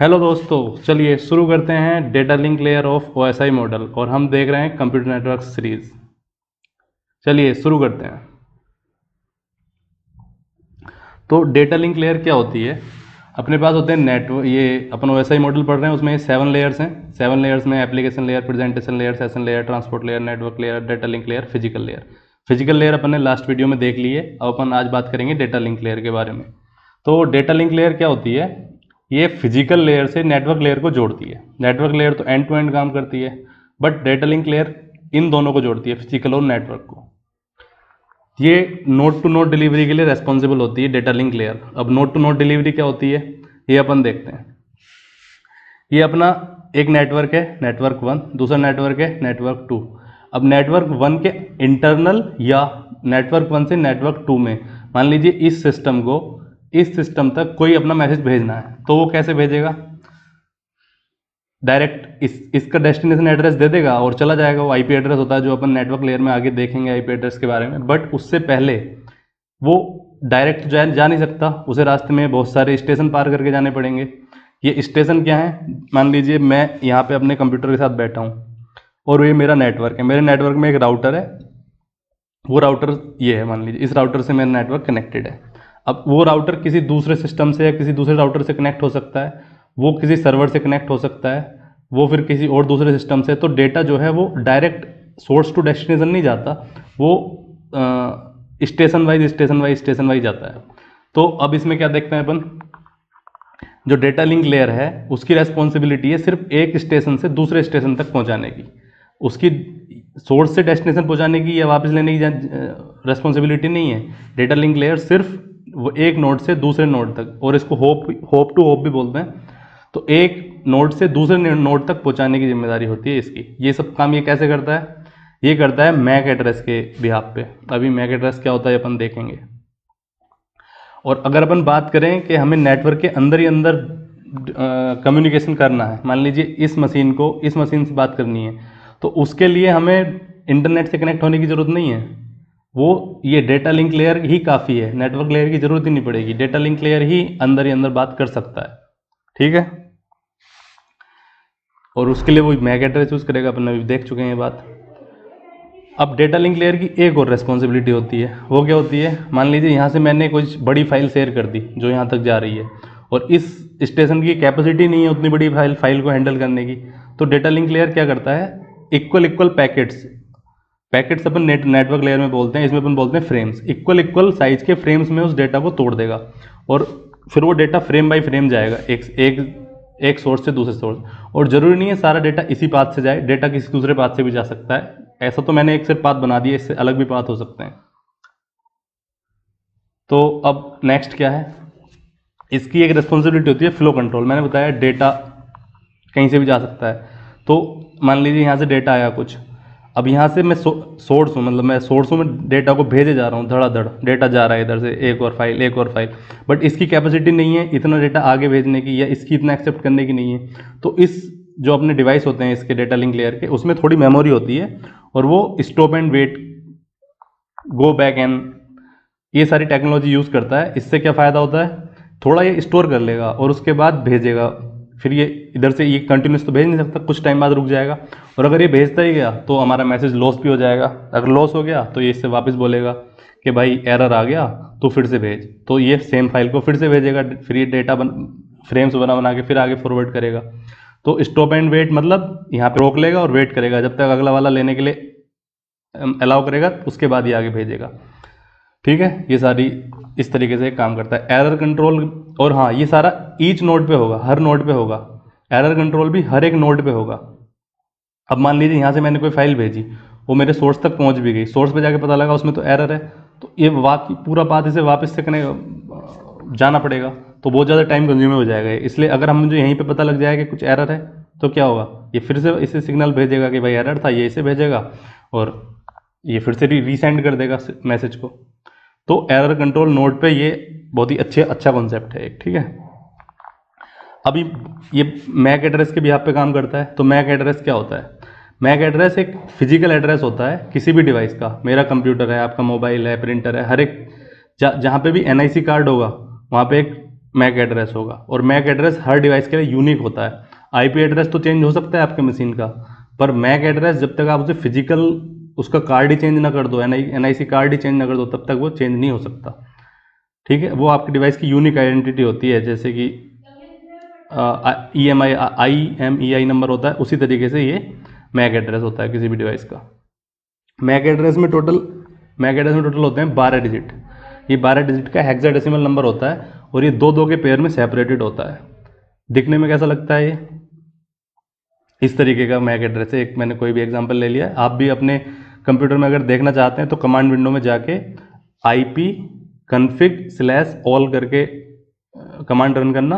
Hello दोस्तों, चलिए शुरू करते हैं data link layer of OSI model और हम देख रहे हैं कंप्यूटर नेटवर्क सीरीज। चलिए शुरू करते हैं। तो डेटा लिंक लेयर क्या होती है? अपने पास होते हैं नेटवर्क, ये अपन ओएसआई मॉडल पढ़ रहे हैं, उसमें 7 लेयर्स हैं। 7 लेयर्स में application layer, presentation layer, session layer, transport layer, network layer, data link layer, physical layer. Physical layer अपन ने लास्ट वीडियो में देख ली है। अब अपन आज बात करेंगे डेटा लिंक लेयर के बारे में। तो डेटा लिंक लेयर क्या होती है? ये फिजिकल लेयर से नेटवर्क लेयर को जोड़ती है। नेटवर्क लेयर तो एंड टू एंड काम करती है, but data link layer in दोनों को जोड़ती है, फिजिकल और नेटवर्क को। ये नोड टू नोड डिलीवरी के लिए रेस्पॉन्सिबल होती है डेटा लिंक लेयर। अब नोड टू नोड डिलीवरी क्या होती है ये अपन देखते हैं। ये अपना एक नेटवर्क है, नेटवर्क 1, दूसरा नेटवर्क है नेटवर्क 2। अब नेटवर्क 1 के इंटरनल या नेटवर्क 1 से नेटवर्क 2 में मान लीजिए इस सिस्टम को इस सिस्टम तक कोई अपना मैसेज भेजना है, तो वो कैसे भेजेगा? डायरेक्ट इसका डेस्टिनेशन एड्रेस दे देगा और चला जाएगा। वो आईपी एड्रेस होता है जो अपन नेटवर्क लेयर में आगे देखेंगे आईपी एड्रेस के बारे में। बट उससे पहले वो डायरेक्ट जा नहीं सकता, उसे रास्ते में बहुत सारे स्टेशन पार करके जाने पड़ेंगे। ये स्टेशन क्या है? मान लीजिए मैं यहाँ पे अपने कंप्यूटर के साथ बैठा हूँ और ये मेरा नेटवर्क है। मेरे नेटवर्क में एक राउटर है, वो राउटर ये है, मान लीजिए इस राउटर से मेरा नेटवर्क कनेक्टेड है। अब वो राउटर किसी दूसरे सिस्टम से या किसी दूसरे राउटर से कनेक्ट हो सकता है, वो किसी सर्वर से कनेक्ट हो सकता है, वो फिर किसी और दूसरे सिस्टम से। तो डेटा जो है वो डायरेक्ट सोर्स टू डेस्टिनेशन नहीं जाता, वो स्टेशन वाइज जाता है। तो अब इसमें क्या देखते हैं अपन, जो डेटा लिंक लेयर है उसकी रेस्पॉन्सिबिलिटी है सिर्फ एक स्टेशन से दूसरे स्टेशन तक पहुंचाने की। उसकी सोर्स से डेस्टिनेशन पहुंचाने की या वापस लेने की रेस्पॉन्सिबिलिटी नहीं है। डेटा लिंक लेयर सिर्फ वो एक नोड से दूसरे नोड तक, और इसको होप टू होप भी बोलते हैं, तो एक नोड से दूसरे नोड तक पहुंचाने की जिम्मेदारी होती है इसकी। ये सब काम ये कैसे करता है? ये करता है मैक एड्रेस के बिहाफ पे। अभी मैक एड्रेस क्या होता है अपन देखेंगे। और अगर अपन बात करें कि हमें नेटवर्क के अंदर ही अंदर कम्युनिकेशन करना है, मान लीजिए इस मशीन को इस मशीन से बात करनी है, तो उसके लिए हमें इंटरनेट से कनेक्ट होने की ज़रूरत नहीं है। वो ये डेटा लिंक लेयर ही काफ़ी है, नेटवर्क लेयर की ज़रूरत ही नहीं पड़ेगी। डेटा लिंक लेयर ही अंदर बात कर सकता है, ठीक है। और उसके लिए वो मैक एड्रेस यूज़ करेगा, अपन अभी देख चुके हैं ये बात। अब डेटा लिंक लेयर की एक और रेस्पॉन्सिबिलिटी होती है, वो क्या होती है? मान लीजिए यहाँ से मैंने कुछ बड़ी फाइल शेयर कर दी जो यहाँ तक जा रही है, और इस स्टेशन की कैपेसिटी नहीं है उतनी बड़ी फाइल को हैंडल करने की। तो डेटा लिंक लेयर क्या करता है? इक्वल पैकेट्स अपन नेटवर्क लेयर में बोलते हैं, इसमें अपन बोलते हैं फ्रेम्स। इक्वल साइज के फ्रेम्स में उस डेटा को तोड़ देगा और फिर वो डेटा फ्रेम बाय फ्रेम जाएगा एक सोर्स से दूसरे सोर्स। और ज़रूरी नहीं है सारा डेटा इसी पाथ से जाए, डेटा किसी दूसरे पाथ से भी जा सकता है। ऐसा तो मैंने एक से पाथ बना दिया, इससे अलग भी पाथ हो सकते हैं। तो अब नेक्स्ट क्या है? इसकी एक रिस्पॉन्सिबिलिटी होती है फ्लो कंट्रोल। मैंने बताया डेटा कहीं से भी जा सकता है। तो मान लीजिए यहाँ से डेटा आया कुछ, अब यहाँ से मैं सोर्स हूँ, मतलब मैं सोर्स हूँ, मैं डेटा को भेजे जा रहा हूँ, धड़ाधड़ डेटा जा रहा है इधर से, एक और फाइल, बट इसकी कैपेसिटी नहीं है इतना डेटा आगे भेजने की, या इसकी इतना एक्सेप्ट करने की नहीं है। तो इस जो अपने डिवाइस होते हैं इसके डेटा लिंक लेयर के, उसमें थोड़ी मेमोरी होती है और वो stop and wait, go back and ये सारी टेक्नोलॉजी यूज़ करता है। इससे क्या फ़ायदा होता है? थोड़ा ये स्टोर कर लेगा और उसके बाद भेजेगा। फिर ये इधर से ये कंटिन्यूस तो भेज नहीं सकता, कुछ टाइम बाद रुक जाएगा, और अगर ये भेजता ही गया तो हमारा मैसेज लॉस भी हो जाएगा। अगर लॉस हो गया तो ये इससे वापस बोलेगा कि भाई एरर आ गया तो फिर से भेज, तो ये सेम फाइल को फिर से भेजेगा। फिर ये डेटा फ्रेम्स बना के फिर आगे फॉरवर्ड करेगा। तो स्टॉप एंड वेट मतलब यहाँ पे रोक लेगा और वेट करेगा जब तक अगला वाला लेने के लिए अलाउ करेगा, उसके बाद ये आगे भेजेगा, ठीक है। ये सारी इस तरीके से काम करता है एरर कंट्रोल। और हाँ, ये सारा ईच नोड पे होगा, हर नोड पे होगा। एरर कंट्रोल भी हर एक नोड पे होगा। अब मान लीजिए यहाँ से मैंने कोई फाइल भेजी, वो मेरे सोर्स तक पहुँच भी गई, सोर्स पे जाके पता लगा उसमें तो एरर है, तो ये पूरा पाथ इसे वापस से जाना पड़ेगा, तो बहुत ज़्यादा टाइम कंज्यूम हो जाएगा। इसलिए अगर हम मुझे यहीं पे पता लग जाएगा कि कुछ एरर है, तो क्या होगा? ये फिर से इसे सिग्नल भेजेगा कि भाई एरर था, ये इसे भेजेगा और ये फिर से रीसेंड कर देगा मैसेज को। तो एरर कंट्रोल नोड पे ये बहुत ही अच्छा कॉन्सेप्ट है एक, ठीक है। अभी ये मैक एड्रेस के बिहाफ पे काम करता है। तो मैक एड्रेस क्या होता है? मैक एड्रेस एक फिजिकल एड्रेस होता है किसी भी डिवाइस का। मेरा कंप्यूटर है, आपका मोबाइल है, प्रिंटर है, हर एक जहाँ पे भी एनआईसी कार्ड होगा वहाँ पे एक मैक एड्रेस होगा, और मैक एड्रेस हर डिवाइस के लिए यूनिक होता है। आईपी एड्रेस तो चेंज हो सकता है आपके मशीन का, पर मैक एड्रेस जब तक आप उसे फिजिकल उसका कार्ड ही चेंज ना कर दो, एनआईसी कार्ड ही चेंज ना कर दो, तब तक वो चेंज नहीं हो सकता। ठीक है, वो आपके डिवाइस की यूनिक आइडेंटिटी होती है, जैसे कि IMEI नंबर होता है, उसी तरीके से ये मैक एड्रेस होता है किसी भी डिवाइस का। मैक एड्रेस में टोटल होते हैं 12 डिजिट। ये 12 डिजिट का हेक्साडेसिमल नंबर होता है, और ये दो दो के पेयर में सेपरेटेड होता है। दिखने में कैसा लगता है ये? इस तरीके का मैक एड्रेस है। एक मैंने कोई भी एग्जांपल ले लिया है, आप भी अपने कंप्यूटर में अगर देखना चाहते हैं तो कमांड विंडो में जाके ipconfig/all करके कमांड रन करना,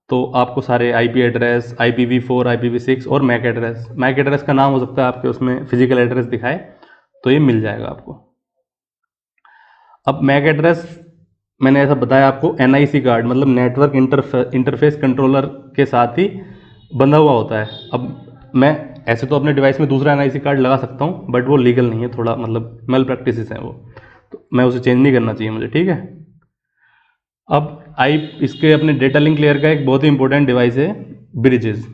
तो आपको सारे आईपी एड्रेस, IPv4, IPv6 और मैक एड्रेस का नाम हो सकता है आपके उसमें फिजिकल एड्रेस दिखाए, तो ये मिल जाएगा आपको। अब मैक एड्रेस मैंने ऐसा बताया आपको, एनआईसी कार्ड मतलब नेटवर्क इंटरफेस कंट्रोलर के साथ ही बंधा हुआ होता है। अब मैं ऐसे तो अपने डिवाइस में दूसरा एनआईसी कार्ड लगा सकता हूँ, बट वो लीगल नहीं है, थोड़ा मतलब मेल प्रैक्टिसेस हैं वो, तो मैं उसे चेंज नहीं करना चाहिए मुझे। ठीक है, अब इसके अपने डेटा लिंक लेयर का एक बहुत ही इंपॉर्टेंट डिवाइस है ब्रिजेस,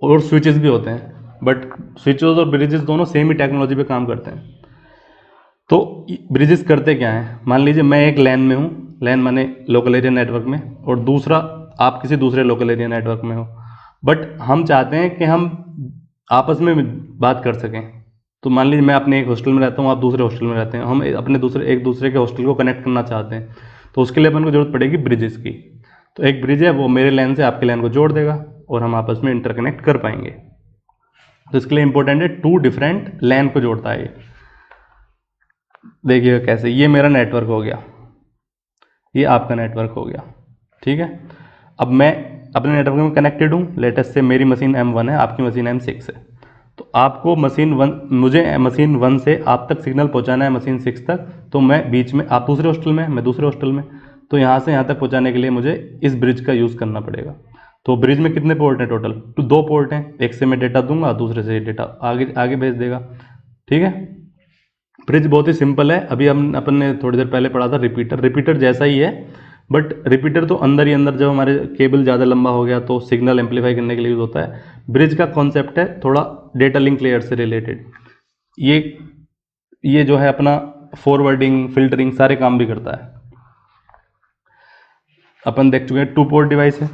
और स्विचेस भी होते हैं, बट स्विचेस और ब्रिजेस दोनों सेम ही टेक्नोलॉजी पे काम करते हैं। तो ब्रिजेस करते क्या हैं? मान लीजिए मैं एक लैन में हूँ, लैन माने लोकल एरिया नेटवर्क में, और दूसरा आप किसी दूसरे लोकल एरिया नेटवर्क में हो, बट हम चाहते हैं कि हम आपस में बात कर सकें। तो मान लीजिए मैं अपने एक हॉस्टल में रहता हूँ, आप दूसरे हॉस्टल में रहते हैं, हम अपने एक दूसरे के हॉस्टल को कनेक्ट करना चाहते हैं, तो उसके लिए अपन को जरूरत पड़ेगी ब्रिजेस की। तो एक ब्रिज है, वो मेरे लैन से आपके लैन को जोड़ देगा, और हम आपस में इंटरकनेक्ट कर पाएंगे। तो इसके लिए इंपॉर्टेंट है, 2 डिफरेंट लैन को जोड़ता है ये। देखिएगा कैसे, ये मेरा नेटवर्क हो गया, ये आपका नेटवर्क हो गया। ठीक है, अब मैं अपने नेटवर्क में कनेक्टेड हूँ, लेटेस्ट से मेरी मशीन M1 है, आपकी मशीन M6 है। तो आपको मुझे मशीन 1 से आप तक सिग्नल पहुँचाना है मशीन 6 तक, तो मैं बीच में, आप दूसरे हॉस्टल में, मैं दूसरे हॉस्टल में, तो यहाँ से यहाँ तक पहुँचाने के लिए मुझे इस ब्रिज का यूज़ करना पड़ेगा। तो ब्रिज में कितने पोर्ट हैं टोटल? तो 2 पोर्ट हैं, एक से मैं डेटा दूंगा, दूसरे से डेटा आगे भेज देगा। ठीक है, ब्रिज बहुत ही सिंपल है। अभी अपन ने थोड़ी देर पहले पढ़ा था रिपीटर जैसा ही है, बट रिपीटर तो अंदर ही अंदर, जब हमारे केबल ज़्यादा लंबा हो गया तो सिग्नल एम्पलीफाई करने के लिए यूज होता है। ब्रिज का कॉन्सेप्ट है थोड़ा डेटा लिंक लेयर से रिलेटेड। ये जो है अपना फॉरवर्डिंग, फिल्टरिंग सारे काम भी करता है। अपन देख चुके हैं 2 पोर्ट डिवाइस है।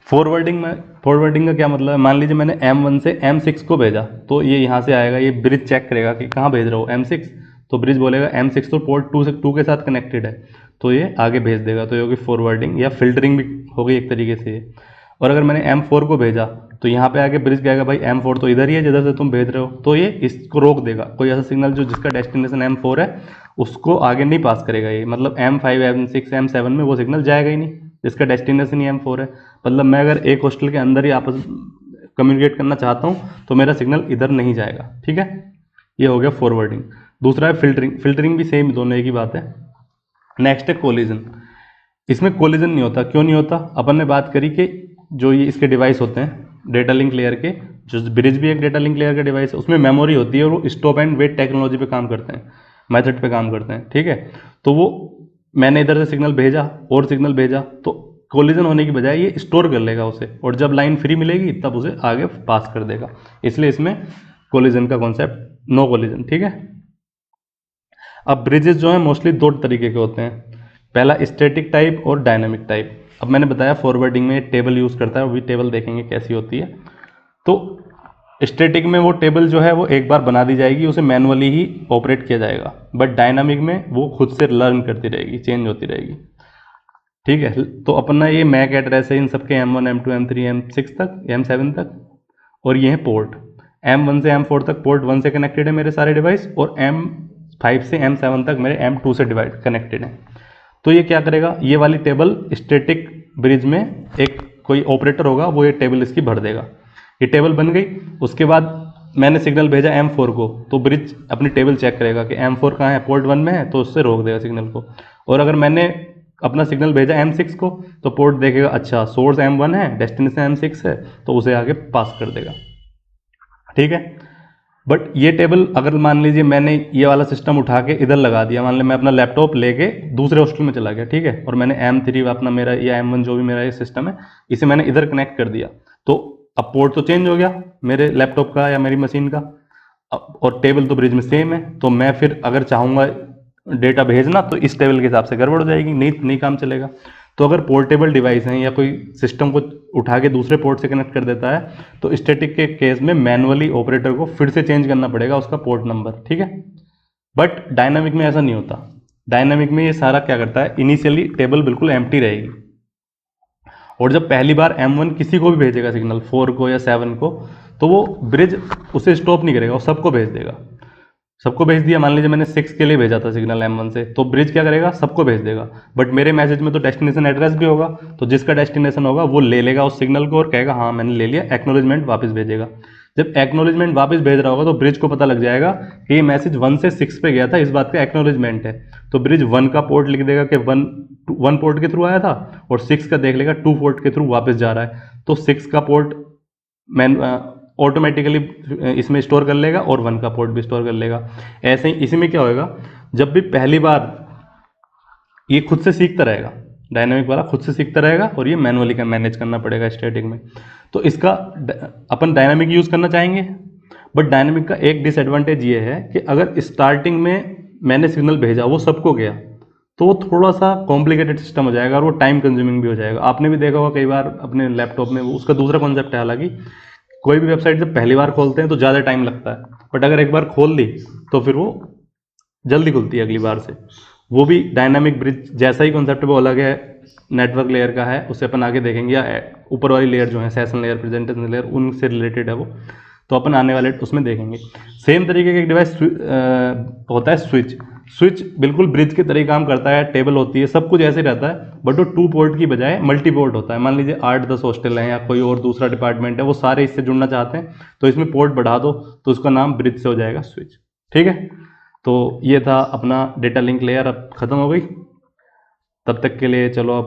फॉरवर्डिंग का क्या मतलब है? मान लीजिए मैंने M1 से M6 को भेजा, तो ये यहाँ से आएगा, ये ब्रिज चेक करेगा कि कहाँ भेज रहे हो, M6, तो ब्रिज बोलेगा M6 तो पोर्ट 2 के साथ कनेक्टेड है, तो ये आगे भेज देगा। तो ये होगी फॉरवर्डिंग या फिल्टरिंग भी हो गई एक तरीके से। और अगर मैंने M4 को भेजा, तो यहाँ पे आगे ब्रिज कहेगा भाई M4 तो इधर ही है जिधर से तुम भेज रहे हो, तो ये इसको रोक देगा। कोई ऐसा सिग्नल जो जिसका डेस्टिनेशन M4 है उसको आगे नहीं पास करेगा ये, मतलब M5, M6, M7 में वो सिग्नल जाएगा ही नहीं जिसका डेस्टिनेशन ही M4 है। मतलब मैं अगर एक हॉस्टल के अंदर ही आपस कम्युनिकेट करना चाहता हूँ तो मेरा सिग्नल इधर नहीं जाएगा। ठीक है, ये हो गया फॉरवर्डिंग। दूसरा है फिल्टरिंग भी सेम, दोनों एक ही बात है। नेक्स्ट है कोलिजन। इसमें कोलिजन नहीं होता। क्यों नहीं होता? अपन ने बात करी कि जो ये इसके डिवाइस होते हैं डेटा लिंक लेयर के, जो ब्रिज भी एक डेटा लिंक लेयर का डिवाइस है, उसमें मेमोरी होती है और वो स्टॉप एंड वेट टेक्नोलॉजी पे काम करते हैं, मेथड पे काम करते हैं। ठीक है, तो वो मैंने इधर से सिग्नल भेजा और सिग्नल भेजा, तो कोलिजन होने की बजाय ये स्टोर कर लेगा उसे, और जब लाइन फ्री मिलेगी तब उसे आगे पास कर देगा। इसलिए इसमें कोलिजन का कॉन्सेप्ट, नो कोलिजन। ठीक है, अब ब्रिजेस जो है मोस्टली 2 तरीके के होते हैं, पहला स्टैटिक टाइप और डायनामिक टाइप। अब मैंने बताया फॉरवर्डिंग में टेबल यूज़ करता है, वो भी टेबल देखेंगे कैसी होती है। तो स्टैटिक में वो टेबल जो है वो एक बार बना दी जाएगी, उसे मैनुअली ही ऑपरेट किया जाएगा, बट डायनामिक में वो खुद से लर्न करती रहेगी, चेंज होती रहेगी। ठीक है, तो अपना ये मैक एड्रेस है इन सबके M1, M2, M3, M6 तक, M7 तक, और ये है पोर्ट। M1 से M4 तक पोर्ट 1 से कनेक्टेड है मेरे सारे डिवाइस, और M5 से M7 तक मेरे M2 से डिवाइड कनेक्टेड है। तो ये क्या करेगा, ये वाली टेबल स्टैटिक ब्रिज में एक कोई ऑपरेटर होगा, वो ये टेबल इसकी भर देगा। ये टेबल बन गई, उसके बाद मैंने सिग्नल भेजा M4 को, तो ब्रिज अपनी टेबल चेक करेगा कि M4 कहाँ है, पोर्ट 1 में है, तो उससे रोक देगा सिग्नल को। और अगर मैंने अपना सिग्नल भेजा M6 को, तो पोर्ट देखेगा अच्छा सोर्स M1 है, डेस्टिनेशन M6 है, तो उसे आगे पास कर देगा। ठीक है, बट ये टेबल अगर मान लीजिए मैंने ये वाला सिस्टम उठा के इधर लगा दिया, मान लीजिए मैं अपना लैपटॉप लेके दूसरे हॉस्टल में चला गया, ठीक है, और मैंने M3 अपना मेरा या M1 जो भी मेरा ये सिस्टम है इसे मैंने इधर कनेक्ट कर दिया, तो अब पोर्ट तो चेंज हो गया मेरे लैपटॉप का या मेरी मशीन का, और टेबल तो ब्रिज में सेम है, तो मैं फिर अगर चाहूँगा डेटा भेजना तो इस टेबल के हिसाब से गड़बड़ हो जाएगी, नहीं काम चलेगा। तो अगर पोर्टेबल डिवाइस हैं या कोई सिस्टम को उठा के दूसरे पोर्ट से कनेक्ट कर देता है, तो स्टैटिक के केस में मैनुअली ऑपरेटर को फिर से चेंज करना पड़ेगा उसका पोर्ट नंबर, ठीक है। बट डायनामिक में ऐसा नहीं होता। डायनामिक में ये सारा क्या करता है, इनिशियली टेबल बिल्कुल एम्प्टी रहेगी, और जब पहली बार M1 किसी को भी भेजेगा सिग्नल 4 को या 7 को, तो वो ब्रिज उसे स्टॉप नहीं करेगा, वो सबको भेज देगा। सबको भेज दिया, मान लीजिए मैंने 6 के लिए भेजा था सिग्नल M1 से, तो ब्रिज क्या करेगा, सबको भेज देगा। बट मेरे मैसेज में तो डेस्टिनेशन एड्रेस भी होगा, तो जिसका डेस्टिनेशन होगा वो ले लेगा उस सिग्नल को और कहेगा हाँ मैंने ले लिया, एक्नॉलेजमेंट वापस भेजेगा। जब एक्नॉलेजमेंट वापस भेज रहा होगा तो ब्रिज को पता लग जाएगा कि ये मैसेज 1 से 6 पे गया था, इस बात का एक्नॉलेजमेंट है, तो ब्रिज 1 का पोर्ट लिख देगा कि 1 पोर्ट के थ्रू आया था, और 6 का देख लेगा 2 पोर्ट के थ्रू वापस जा रहा है, तो 6 का पोर्ट ऑटोमेटिकली इसमें स्टोर कर लेगा और 1 का पोर्ट भी स्टोर कर लेगा। ऐसे ही इसी में क्या होगा, जब भी पहली बार ये खुद से सीखता रहेगा, डायनामिक वाला खुद से सीखता रहेगा, और ये मैनुअली का मैनेज करना पड़ेगा स्टैटिक में। तो इसका अपन डायनामिक यूज़ करना चाहेंगे, बट डायनामिक का एक डिसएडवांटेज ये है कि अगर स्टार्टिंग में मैंने सिग्नल भेजा वो सबको गया, तो वो थोड़ा सा कॉम्प्लिकेटेड सिस्टम हो जाएगा और वो टाइम कंज्यूमिंग भी हो जाएगा। आपने भी देखा होगा कई बार अपने लैपटॉप में, उसका दूसरा कॉन्सेप्ट है, हालांकि कोई भी वेबसाइट जब पहली बार खोलते हैं तो ज़्यादा टाइम लगता है, बट अगर एक बार खोल ली तो फिर वो जल्दी खुलती है अगली बार से। वो भी डायनामिक ब्रिज जैसा ही कॉन्सेप्ट वो अलग है, नेटवर्क लेयर का है, उससे अपन आगे देखेंगे, या ऊपर वाली लेयर जो है सेशन लेयर, प्रेजेंटेशन लेयर, उनसे रिलेटेड है वो, तो अपन आने वाले उसमें देखेंगे। सेम तरीके का एक डिवाइस होता है स्विच बिल्कुल ब्रिज के तरीके काम करता है, टेबल होती है, सब कुछ ऐसे रहता है, बट वो 2 पोर्ट की बजाय मल्टी पोर्ट होता है। मान लीजिए 8-10 हॉस्टल हैं या कोई और दूसरा डिपार्टमेंट है, वो सारे इससे जुड़ना चाहते हैं, तो इसमें पोर्ट बढ़ा दो तो उसका नाम ब्रिज से हो जाएगा स्विच, ठीक है। तो ये था अपना डेटा लिंक लेयर, अब खत्म हो गई। तब तक के लिए चलो अब